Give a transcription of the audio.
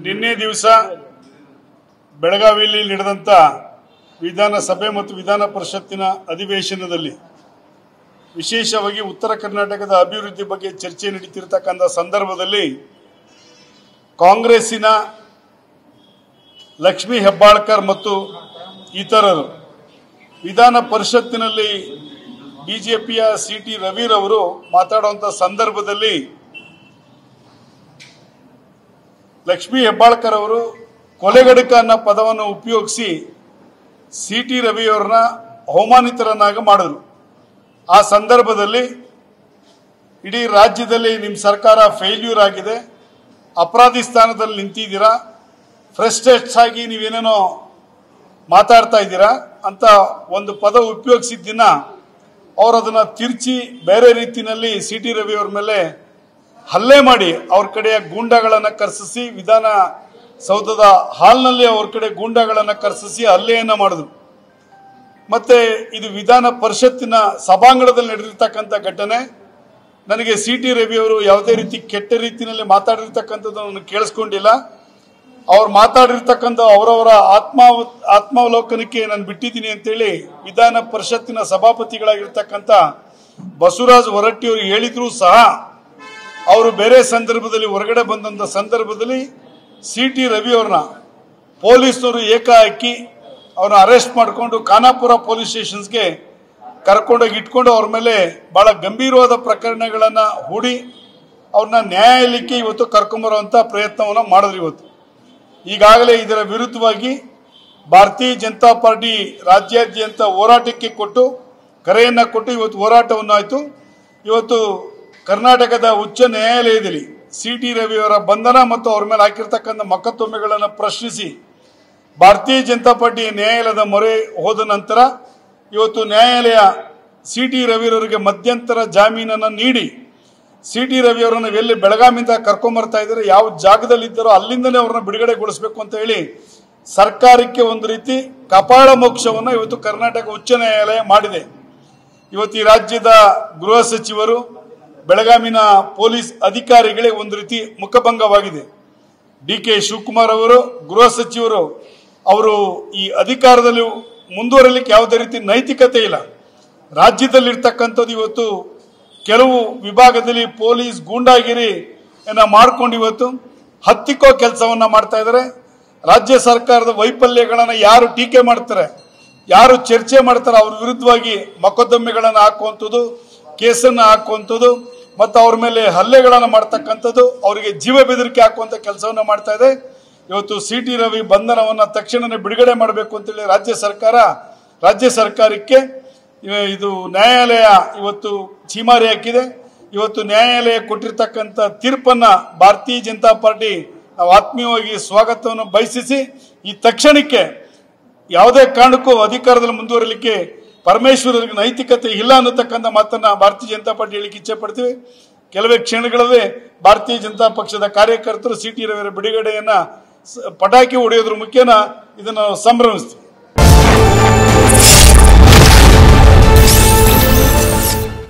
ನಿನ್ನೆ ದಿವಸ ಬೆಳಗಾವಿಯಲ್ಲಿ ನಡೆದಂತ ವಿಧಾನಸಭೆ ಮತ್ತು ವಿಧಾನ ಪರಿಷತ್ತಿನ ಅಧಿವೇಶನದಲ್ಲಿ ವಿಶೇಷವಾಗಿ ಉತ್ತರ ಕರ್ನಾಟಕದ ಅಭಿವೃದ್ಧಿ ಬಗ್ಗೆ ಚರ್ಚೆ ನಡೆಯುತ್ತಿರತಕ್ಕಂತ ಸಂದರ್ಭದಲ್ಲಿ ಕಾಂಗ್ರೆಸ್ಸಿನ ಲಕ್ಷ್ಮೀ ಹೆಬ್ಬಾಳ್ಕರ್ ಮತ್ತು ಇತರರು ವಿಧಾನ ಪರಿಷತ್ತಿನಲ್ಲಿ ಬಿಜೆಪಿಯ ಸಿಟಿ ರವಿರವರು ಮಾತಾಡುವಂತ ಸಂದರ್ಭದಲ್ಲಿ ಲಕ್ಷ್ಮೀ ಹೆಬ್ಬಾಳ್ಕರ್ ಅವರು ಕೊಲೆಗಡಕ ಅನ್ನೋ ಪದವನ್ನು ಉಪಯೋಗಿಸಿ ಸಿಟಿ ರವಿಯವರನ್ನ ಅವಮಾನಿತರನ್ನಾಗಿ ಮಾಡಿದ್ರು. ಆ ಸಂದರ್ಭದಲ್ಲಿ ಇಡೀ ರಾಜ್ಯದಲ್ಲಿ ನಿಮ್ಮ ಸರ್ಕಾರ ಫೇಲ್ಯೂರ್ ಆಗಿದೆ, ಅಪರಾಧಿ ಸ್ಥಾನದಲ್ಲಿ ನಿಂತಿದ್ದೀರಾ, ಫ್ರಸ್ಟ್ರೇಟ್ಸ್ ಆಗಿ ನೀವೇನೇನೋ ಮಾತಾಡ್ತಾ ಇದ್ದೀರಾ ಅಂತ ಒಂದು ಪದ ಉಪಯೋಗಿಸಿದ್ದನ್ನ ಅವರು ಅದನ್ನ ತಿರ್ಚಿ ಬೇರೆ ರೀತಿಯಲ್ಲಿ ಸಿಟಿ ರವಿಯವರ ಮೇಲೆ ಹಲ್ಲೆ ಮಾಡಿ ಅವ್ರ ಕಡೆಯ ಗೂಂಡಾಗಳನ್ನ ಕರೆಸಿಸಿ ವಿಧಾನಸೌಧದ ಹಾಲ್ನಲ್ಲಿ ಅವ್ರ ಕಡೆ ಗೂಂಡಾಗಳನ್ನ ಕರೆಸಿಸಿ ಹಲ್ಲೆಯನ್ನ ಮಾಡಿದ್ರು. ಮತ್ತೆ ಇದು ವಿಧಾನ ಪರಿಷತ್ತಿನ ಸಭಾಂಗಣದಲ್ಲಿ ನಡೆದಿರ್ತಕ್ಕಂಥ ಘಟನೆ. ನನಗೆ ಸಿಟಿ ರವಿಯವರು ಯಾವುದೇ ರೀತಿ ಕೆಟ್ಟ ರೀತಿಯಲ್ಲಿ ಮಾತಾಡಿರ್ತಕ್ಕಂಥದ್ದನ್ನು ಕೇಳಿಸ್ಕೊಂಡಿಲ್ಲ. ಅವ್ರು ಮಾತಾಡಿರ್ತಕ್ಕಂಥ ಅವರವರ ಆತ್ಮಾವಲೋಕನಕ್ಕೆ ನಾನು ಬಿಟ್ಟಿದ್ದೀನಿ ಅಂತೇಳಿ ವಿಧಾನ ಪರಿಷತ್ತಿನ ಸಭಾಪತಿಗಳಾಗಿರ್ತಕ್ಕಂಥ ಬಸವರಾಜ ಹೊರಟ್ಟಿಯವರು ಹೇಳಿದ್ರು ಸಹ ಅವರು ಬೇರೆ ಸಂದರ್ಭದಲ್ಲಿ ಹೊರಗಡೆ ಬಂದಂತ ಸಂದರ್ಭದಲ್ಲಿ ಸಿಟಿ ರವಿಯವ್ರನ್ನ ಪೊಲೀಸ್ನವರು ಏಕಾಏಕಿ ಅವ್ರನ್ನ ಅರೆಸ್ಟ್ ಮಾಡಿಕೊಂಡು ಖಾನಾಪುರ ಪೊಲೀಸ್ ಸ್ಟೇಷನ್ಸ್ಗೆ ಕರ್ಕೊಂಡೋಗಿ ಇಟ್ಕೊಂಡು ಅವ್ರ ಮೇಲೆ ಬಹಳ ಗಂಭೀರವಾದ ಪ್ರಕರಣಗಳನ್ನ ಹೂಡಿ ಅವ್ರನ್ನ ನ್ಯಾಯಾಲಯಕ್ಕೆ ಇವತ್ತು ಕರ್ಕೊಂಬರುವಂತ ಪ್ರಯತ್ನವನ್ನ ಮಾಡಿದ್ರು. ಇವತ್ತು ಈಗಾಗಲೇ ಇದರ ವಿರುದ್ಧವಾಗಿ ಭಾರತೀಯ ಜನತಾ ಪಾರ್ಟಿ ರಾಜ್ಯಾದ್ಯಂತ ಹೋರಾಟಕ್ಕೆ ಕೊಟ್ಟು ಕರೆಯನ್ನ ಕೊಟ್ಟು ಇವತ್ತು ಹೋರಾಟವನ್ನು ಆಯಿತು. ಇವತ್ತು ಕರ್ನಾಟಕದ ಉಚ್ಚ ನ್ಯಾಯಾಲಯದಲ್ಲಿ ಸಿಟಿ ರವಿಯವರ ಬಂಧನ ಮತ್ತು ಅವ್ರ ಮೇಲೆ ಹಾಕಿರ್ತಕ್ಕಂಥ ಮೊಕದ್ದಮೆಗಳನ್ನು ಪ್ರಶ್ನಿಸಿ ಭಾರತೀಯ ಜನತಾ ಪಾರ್ಟಿ ನ್ಯಾಯಾಲಯದ ಮೊರೆ ಹೋದ ನಂತರ ಇವತ್ತು ನ್ಯಾಯಾಲಯ ಸಿಟಿ ರವಿಯವರಿಗೆ ಮಧ್ಯಂತರ ಜಾಮೀನನ್ನು ನೀಡಿ ಸಿಟಿ ರವಿಯವರನ್ನು ಎಲ್ಲಿ ಬೆಳಗಾವಿಯಿಂದ ಕರ್ಕೊಂಬರ್ತಾ ಇದ್ದಾರೆ, ಯಾವ ಜಾಗದಲ್ಲಿ ಇದ್ದಾರೋ ಅಲ್ಲಿಂದನೇ ಅವ್ರನ್ನ ಬಿಡುಗಡೆಗೊಳಿಸಬೇಕು ಅಂತ ಹೇಳಿ ಸರ್ಕಾರಕ್ಕೆ ಒಂದು ರೀತಿ ಕಪಾಳ ಮೋಕ್ಷವನ್ನು ಇವತ್ತು ಕರ್ನಾಟಕ ಉಚ್ಚ ನ್ಯಾಯಾಲಯ ಮಾಡಿದೆ. ಇವತ್ತು ಈ ರಾಜ್ಯದ ಗೃಹ ಸಚಿವರು ಬೆಳಗಾವಿನ ಪೊಲೀಸ್ ಅಧಿಕಾರಿಗಳಿಗೆ ಒಂದು ರೀತಿ ಮುಖಭಂಗವಾಗಿದೆ. ಡಿ.ಕೆ. ಶಿವಕುಮಾರ್ ಅವರು ಗೃಹ ಸಚಿವರು ಅವರು ಈ ಅಧಿಕಾರದಲ್ಲಿ ಮುಂದುವರಲಿಕ್ಕೆ ಯಾವುದೇ ರೀತಿ ನೈತಿಕತೆ ಇಲ್ಲ. ರಾಜ್ಯದಲ್ಲಿರ್ತಕ್ಕಂಥದ್ದು ಇವತ್ತು ಕೆಲವು ವಿಭಾಗದಲ್ಲಿ ಪೊಲೀಸ್ ಗೂಂಡಾಗಿರಿ ಮಾಡ್ಕೊಂಡು ಇವತ್ತು ಹತ್ತಿಕ್ಕೋ ಕೆಲಸವನ್ನ ಮಾಡ್ತಾ ಇದ್ದಾರೆ. ರಾಜ್ಯ ಸರ್ಕಾರದ ವೈಫಲ್ಯಗಳನ್ನ ಯಾರು ಟೀಕೆ ಮಾಡ್ತಾರೆ, ಯಾರು ಚರ್ಚೆ ಮಾಡ್ತಾರೆ, ಅವ್ರ ವಿರುದ್ಧವಾಗಿ ಮೊಕದ್ದಮೆಗಳನ್ನು ಹಾಕುವಂಥದ್ದು, ಕೇಸನ್ನ ಹಾಕುವಂಥದ್ದು ಮತ್ತು ಅವ್ರ ಮೇಲೆ ಹಲ್ಲೆಗಳನ್ನು ಮಾಡ್ತಕ್ಕಂಥದ್ದು, ಅವರಿಗೆ ಜೀವ ಬೆದರಿಕೆ ಹಾಕುವಂತ ಕೆಲಸವನ್ನ ಮಾಡ್ತಾ ಇದೆ. ಇವತ್ತು ಸಿಟಿ ರವಿ ಬಂಧನವನ್ನ ತಕ್ಷಣವೇ ಬಿಡುಗಡೆ ಮಾಡಬೇಕು ಅಂತೇಳಿ ರಾಜ್ಯ ಸರ್ಕಾರಕ್ಕೆ ಇದು ನ್ಯಾಯಾಲಯ ಇವತ್ತು ಛೀಮಾರಿ ಹಾಕಿದೆ. ಇವತ್ತು ನ್ಯಾಯಾಲಯ ಕೊಟ್ಟಿರ್ತಕ್ಕಂಥ ತೀರ್ಪನ್ನ ಭಾರತೀಯ ಜನತಾ ಪಾರ್ಟಿ ನಾವು ಆತ್ಮೀಯವಾಗಿ ಸ್ವಾಗತವನ್ನು ಬಯಸಿಸಿ ಈ ತಕ್ಷಣಕ್ಕೆ ಯಾವುದೇ ಕಾರಣಕ್ಕೂ ಅಧಿಕಾರದಲ್ಲಿ ಮುಂದುವರಲಿಕ್ಕೆ ಪರಮೇಶ್ವರರಿಗೆ ನೈತಿಕತೆ ಇಲ್ಲ ಅನ್ನತಕ್ಕಂಥ ಮಾತನ್ನ ಭಾರತೀಯ ಜನತಾ ಪಾರ್ಟಿ ಹೇಳಿಕ್ಕೆ ಇಚ್ಛೆ ಪಡ್ತೀವಿ. ಕೆಲವೇ ಕ್ಷಣಗಳಲ್ಲೇ ಭಾರತೀಯ ಜನತಾ ಪಕ್ಷದ ಕಾರ್ಯಕರ್ತರು ಸಿಟಿ ರವಿಯವರ ಬಿಡುಗಡೆಯನ್ನ ಪಟಾಕಿ ಹೊಡೆಯೋದ್ರ ಮುಖೇನ ಇದನ್ನು ಸಂಭ್ರಮಿಸ್ತೀವಿ.